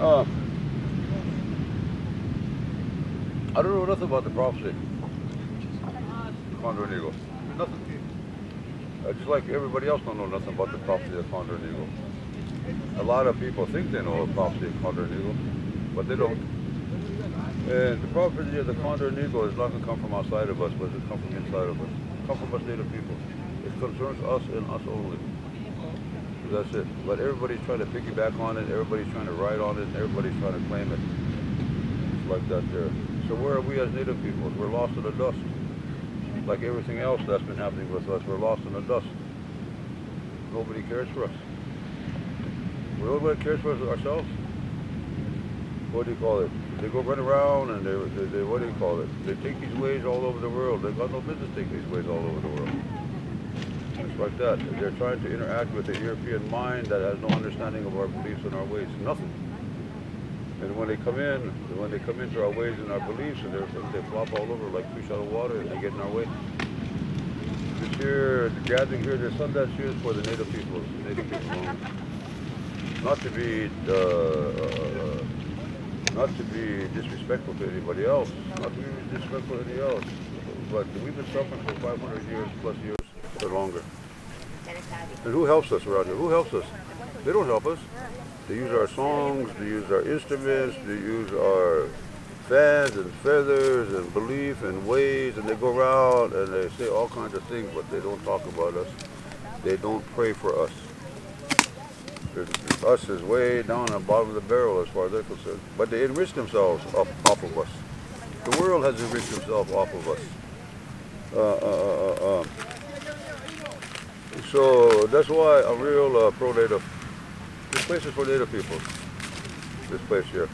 Um, I don't know nothing about the prophecy, Condor and Eagle. Nothing. Just like everybody else don't know nothing about the prophecy of Condor and Eagle. A lot of people think they know a prophecy of Condor and Eagle, but they don't. And the prophecy of the Condor and Eagle is not going to come from outside of us, but it come from inside of us. It come from us native people. It concerns us and us only. That's it. But everybody's trying to piggyback on it, everybody's trying to ride on it, everybody's trying to claim it. It's like that there. So where are we as native people? We're lost in the dust. Like everything else that's been happening with us, we're lost in the dust. Nobody cares for us. Nobody cares for us ourselves. What do you call it? They go run around and they what do you call it? They take these ways all over the world. They've got no business taking these ways all over the world. It's like that. They're trying to interact with the European mind that has no understanding of our beliefs and our ways. Nothing. And when they come into our ways and our beliefs and everything, they flop all over like fish out of water and they get in our way. This year, the gathering here, the Sundance here is for the native people only. Not to be disrespectful to anybody else, not to be disrespectful to anybody else, but we've been suffering for 500 years plus years or longer. And who helps us around here? Who helps us? They don't help us. They use our songs, they use our instruments, they use our fans and feathers and belief and ways, and they go around and they say all kinds of things, but they don't talk about us. They don't pray for us. Us is way down on the bottom of the barrel as far as they're concerned. But they enrich themselves off of us. The world has enriched themselves off of us. So that's why I'm real pro-native. This place is for native people. This place here.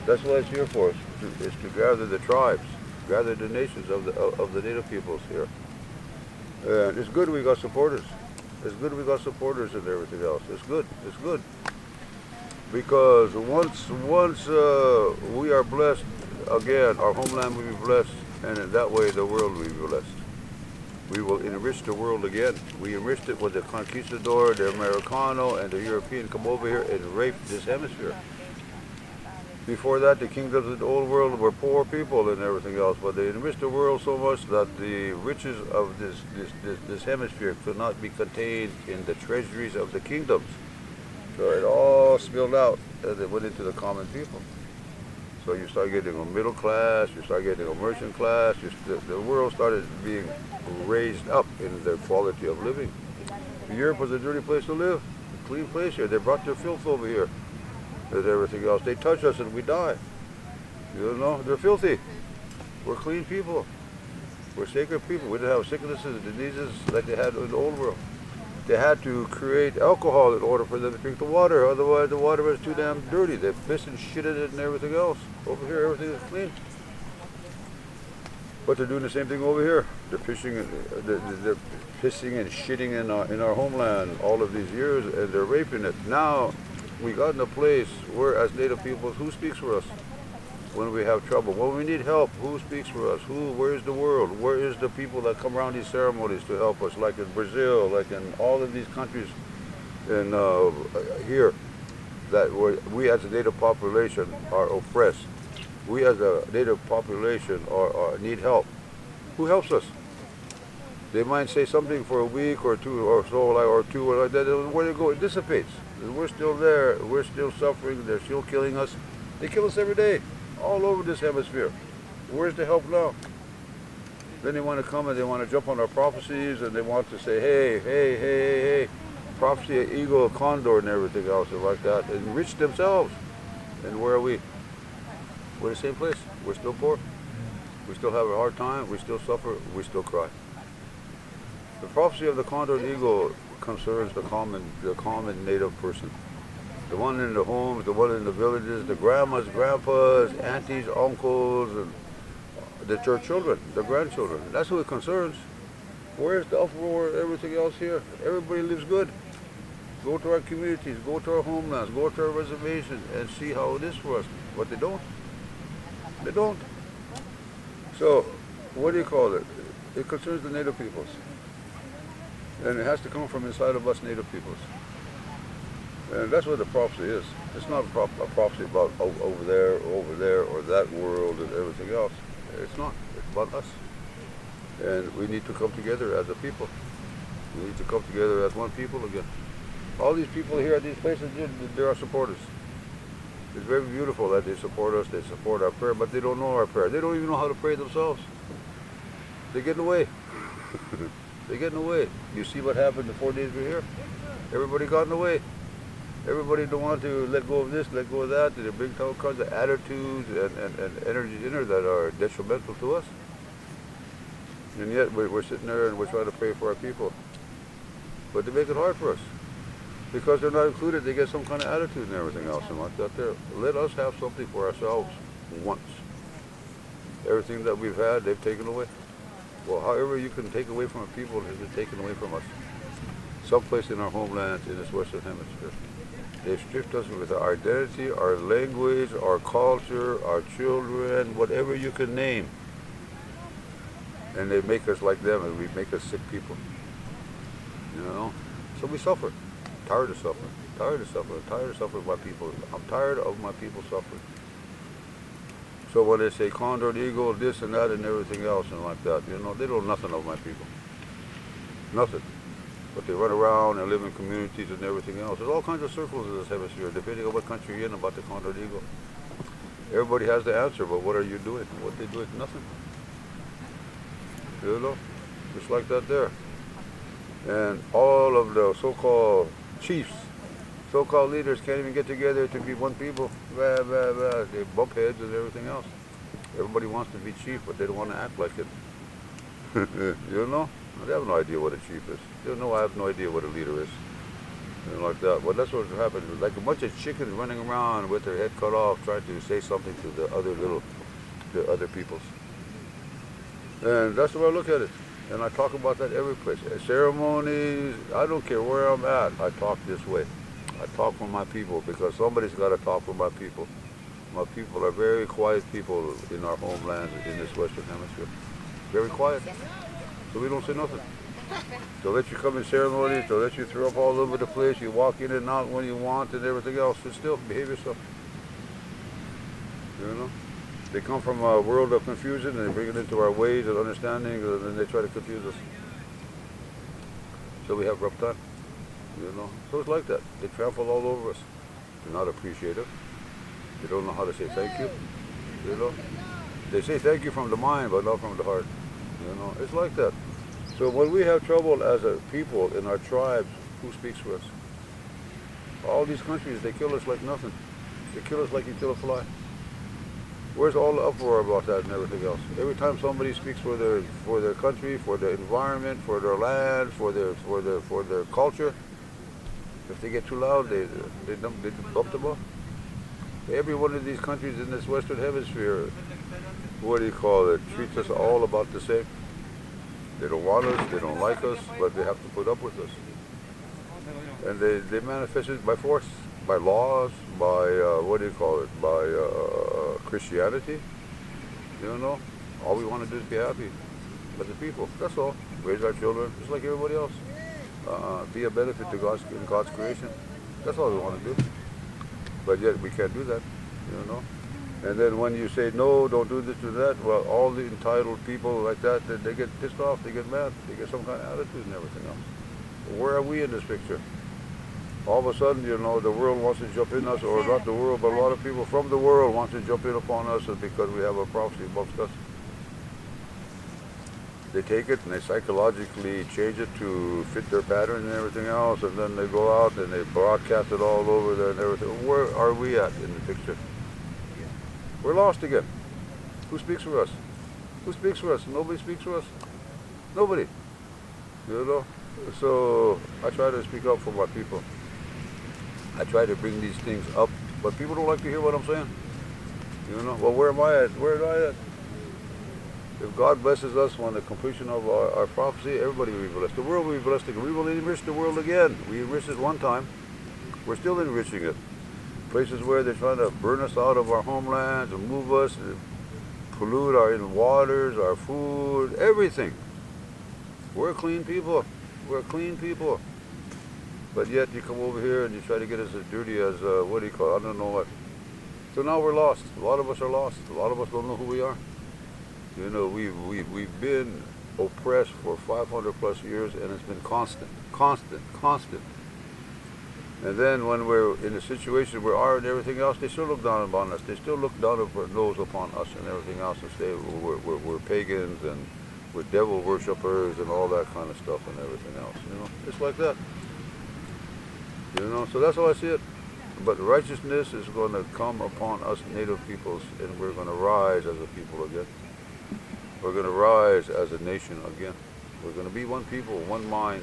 That's what it's here for. Is to gather the tribes, gather the nations of the native peoples here. And it's good we got supporters. It's good we got supporters and everything else. It's good. It's good. Because once we are blessed again, our homeland will be blessed, and in that way the world will be blessed. We will enrich the world again. We enriched it with the conquistador, the Americano, and the European come over here and rape this hemisphere. Before that, the kingdoms of the old world were poor people and everything else, but they enriched the world so much that the riches of this hemisphere could not be contained in the treasuries of the kingdoms. So it all spilled out and it went into the common people. So you start getting a middle class, you start getting a merchant class, the world started being raised up in their quality of living. Europe was a dirty place to live, a clean place here. They brought their filth over here and everything else. They touch us and we die. You know, they're filthy. We're clean people. We're sacred people. We didn't have sicknesses and diseases like they had in the old world. They had to create alcohol in order for them to drink the water. Otherwise, the water was too damn dirty. They pissed and shit in it and everything else. Over here, everything is clean. But they're doing the same thing over here. They're pissing and shitting in our homeland all of these years, and they're raping it. Now, we got in a place where, as native peoples, who speaks for us when we have trouble? When we need help, who speaks for us? Where is the world? Where is the people that come around these ceremonies to help us, like in Brazil, like in all of these countries in here, that we as a native population are oppressed. We as a native population need help. Who helps us? They might say something for a week or two or so, or like that. Where they go, it dissipates. We're still there. We're still suffering. They're still killing us. They kill us every day, all over this hemisphere. Where's the help now? Then they want to come and they want to jump on our prophecies and they want to say, hey, prophecy, eagle, condor, and everything else and like that, and enrich themselves. And where are we? We're in the same place. We're still poor. We still have a hard time. We still suffer. We still cry. The prophecy of the condor and eagle concerns the common native person. The one in the homes, the one in the villages, the grandmas, grandpas, aunties, uncles, and their children, their grandchildren. That's who it concerns. Where's the uproar and everything else here? Everybody lives good. Go to our communities, go to our homelands, go to our reservations and see how it is for us. But they don't. They don't. So, what do you call it? It concerns the native peoples. And it has to come from inside of us native peoples. And that's what the prophecy is. It's not a prophecy about over there, or that world and everything else. It's not. It's about us. And we need to come together as a people. We need to come together as one people again. All these people here at these places, they're our supporters. It's very beautiful that they support us, they support our prayer, but they don't know our prayer. They don't even know how to pray themselves. They get in the way. They get in the way. You see what happened the 4 days we were here? Everybody got in the way. Everybody don't want to let go of this, let go of that. They bring all kinds of attitudes and energies in there that are detrimental to us. And yet we're sitting there and we're trying to pray for our people. But they make it hard for us. Because they're not included, they get some kind of attitude and everything else and like that there. Let us have something for ourselves once. Everything that we've had, they've taken away. Well, however you can take away from a people has been taken away from us. Someplace in our homeland, in this Western Hemisphere. They've stripped us with our identity, our language, our culture, our children, whatever you can name. And they make us like them, and we make us sick people. You know? So we suffer. Tired of suffering. Tired of suffering. Tired of suffering my people. I'm tired of my people suffering. So when they say Condor Eagle, this and that and everything else and like that, you know, they don't know nothing of my people. Nothing. But they run around and live in communities and everything else. There's all kinds of circles in this hemisphere, depending on what country you're in about the Condor Eagle. Everybody has the answer, but what are you doing? What they doing? Nothing. You know? Just like that there. And all of the so-called chiefs, so-called leaders can't even get together to be one people. Blah, blah, blah. They bump heads and everything else. Everybody wants to be chief, but they don't want to act like it. You know? They have no idea what a chief is. They don't know. I have no idea what a leader is. And like that. But that's what happened. Like a bunch of chickens running around with their head cut off, trying to say something to the other peoples. And that's the way I look at it. And I talk about that every place. At ceremonies, I don't care where I'm at, I talk this way. I talk for my people because somebody's got to talk for my people. My people are very quiet people in our homeland, in this Western Hemisphere. Very quiet. So we don't say nothing. They'll let you come in ceremonies, they'll let you throw up all over the place, you walk in and out when you want and everything else, but still behave yourself. You know? They come from a world of confusion and they bring it into our ways of understanding and then they try to confuse us. So we have rough time. You know? So it's like that. They trample all over us. They're not appreciative. They don't know how to say thank you. You know? They say thank you from the mind but not from the heart. You know? It's like that. So when we have trouble as a people in our tribes, who speaks for us? All these countries, they kill us like nothing. They kill us like you kill a fly. Where's all the uproar about that and everything else? Every time somebody speaks for their country, for their environment, for their land, for their culture, if they get too loud, they bump them off. Every one of these countries in this Western Hemisphere, what do you call it, treats us all about the same. They don't want us, they don't like us, but they have to put up with us. And they manifest it by force, by laws, by, by Christianity. You know, all we want to do is be happy as a people, that's all. Raise our children, just like everybody else. Be a benefit to God's creation. That's all we want to do. But yet we can't do that, you know. And then when you say, no, don't do this, do that, well, all the entitled people like that, they get pissed off, they get mad, they get some kind of attitude and everything else. Where are we in this picture? All of a sudden, you know, the world wants to jump in us, or not the world, but a lot of people from the world want to jump in upon us because we have a prophecy amongst us. They take it and they psychologically change it to fit their pattern and everything else, and then they go out and they broadcast it all over there and everything. Where are we at in the picture? We're lost again. Who speaks for us? Who speaks for us? Nobody speaks for us. Nobody. You know? So I try to speak up for my people. I try to bring these things up, but people don't like to hear what I'm saying. You know? Well, where am I at? Where am I at? If God blesses us on the completion of our prophecy, everybody will be blessed. The world will be blessed again. We will enrich the world again. We enriched it one time. We're still enriching it. Places where they're trying to burn us out of our homelands and move us, and pollute our waters, our food, everything. We're clean people. We're clean people. But yet you come over here and you try to get us as dirty as, what do you call it? I don't know what. So now we're lost. A lot of us are lost. A lot of us don't know who we are. You know, we've been oppressed for 500 plus years, and it's been constant, constant, constant. And then when we're in a situation where art and everything else, they still look down upon us. They still look down their nose upon us and everything else and say we're pagans and we're devil worshippers and all that kind of stuff and everything else. You know, it's like that. You know, so that's how I see it. But righteousness is going to come upon us native peoples, and we're going to rise as a people again. We're going to rise as a nation again. We're going to be one people, one mind,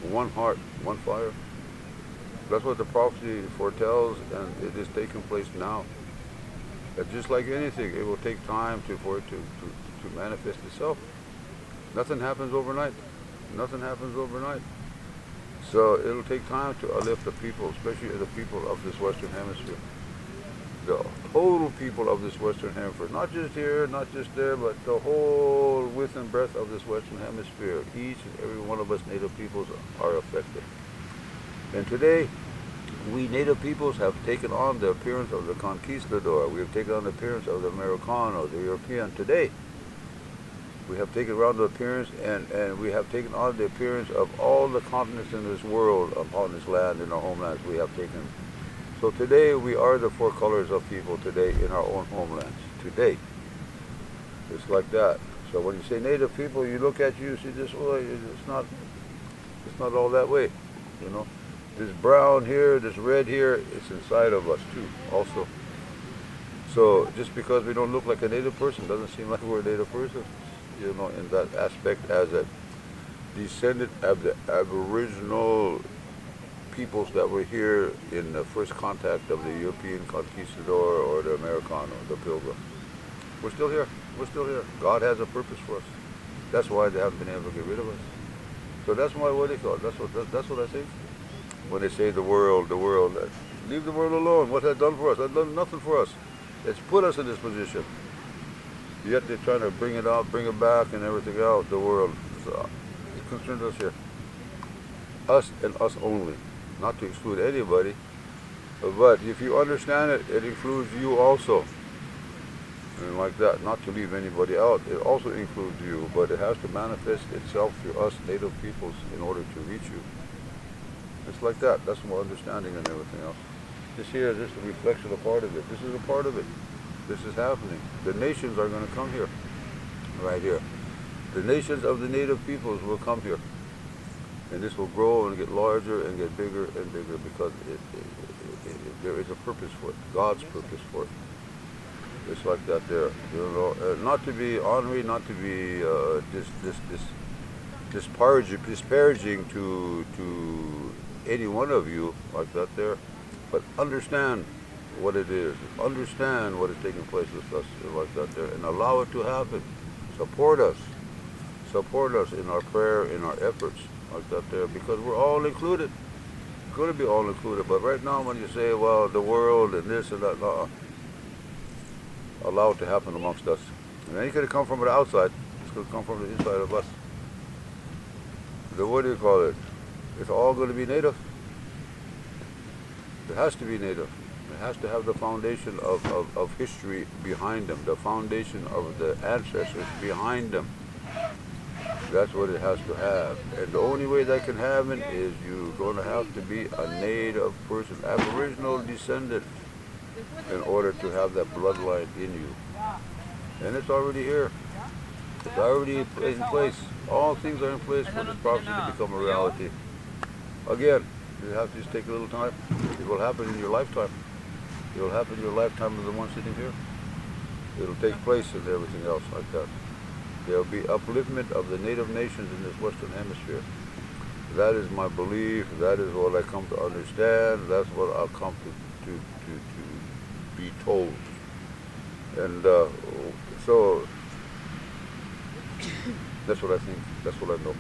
one heart, one fire. That's what the prophecy foretells, and it is taking place now. And just like anything, it will take time for it to manifest itself. Nothing happens overnight. Nothing happens overnight. So it'll take time to uplift the people, especially the people of this Western Hemisphere. The total people of this Western Hemisphere, not just here, not just there, but the whole width and breadth of this Western Hemisphere. Each and every one of us native peoples are affected. And today, we native peoples have taken on the appearance of the conquistador. We have taken on the appearance of the Americano, the European. Today, we have taken on the appearance, and we have taken on the appearance of all the continents in this world, upon this land, in our homelands. We have taken. So today, we are the four colors of people today in our own homelands. Today, it's like that. So when you say native people, you look at you see this way. It's not all that way, you know. This brown here, this red here, it's inside of us too, also. So just because we don't look like a native person doesn't seem like we're a native person, you know, in that aspect, as a descendant of the Aboriginal peoples that were here in the first contact of the European conquistador or the Americano, the pilgrim. We're still here. We're still here. God has a purpose for us. That's why they haven't been able to get rid of us. So that's my what they call it. That's what I think. When they say the world, leave the world alone. What has it done for us? It's done nothing for us. It's put us in this position. Yet they're trying to bring it out, bring it back, and everything else. The world. So it concerns us here. Us and us only. Not to exclude anybody. But if you understand it, it includes you also. And like that, not to leave anybody out. It also includes you, but it has to manifest itself through us native peoples in order to reach you. It's like that. That's more understanding and everything else. This here is just a reflection of part of it. This is a part of it. This is happening. The nations are going to come here. Right here. The nations of the native peoples will come here. And this will grow and get larger and get bigger and bigger because there is a purpose for it. God's purpose for it. It's like that there. You know, not to be ornery, not to be disparaging to any one of you like that there, but understand what it is, understand what is taking place with us like that there, and allow it to happen. Support us in our prayer, in our efforts like that there, because we're all included. We're going to be all included, but right now when you say, well, the world and this and that, allow it to happen amongst us. And it ain't going to come from the outside, it's going to come from the inside of us. What do you call it? It's all going to be native. It has to be native. It has to have the foundation of history behind them, the foundation of the ancestors behind them. That's what it has to have. And the only way that can happen is you're going to have to be a native person, Aboriginal descendant, in order to have that bloodline in you. And it's already here. It's already in place. All things are in place for this prophecy to become a reality. Again, you have to just take a little time. It will happen in your lifetime. It will happen in your lifetime of the one sitting here. It'll take place and everything else like that. There will be upliftment of the native nations in this Western Hemisphere. That is my belief. That is what I come to understand. That's what I'll come to be told. And so that's what I think. That's what I know.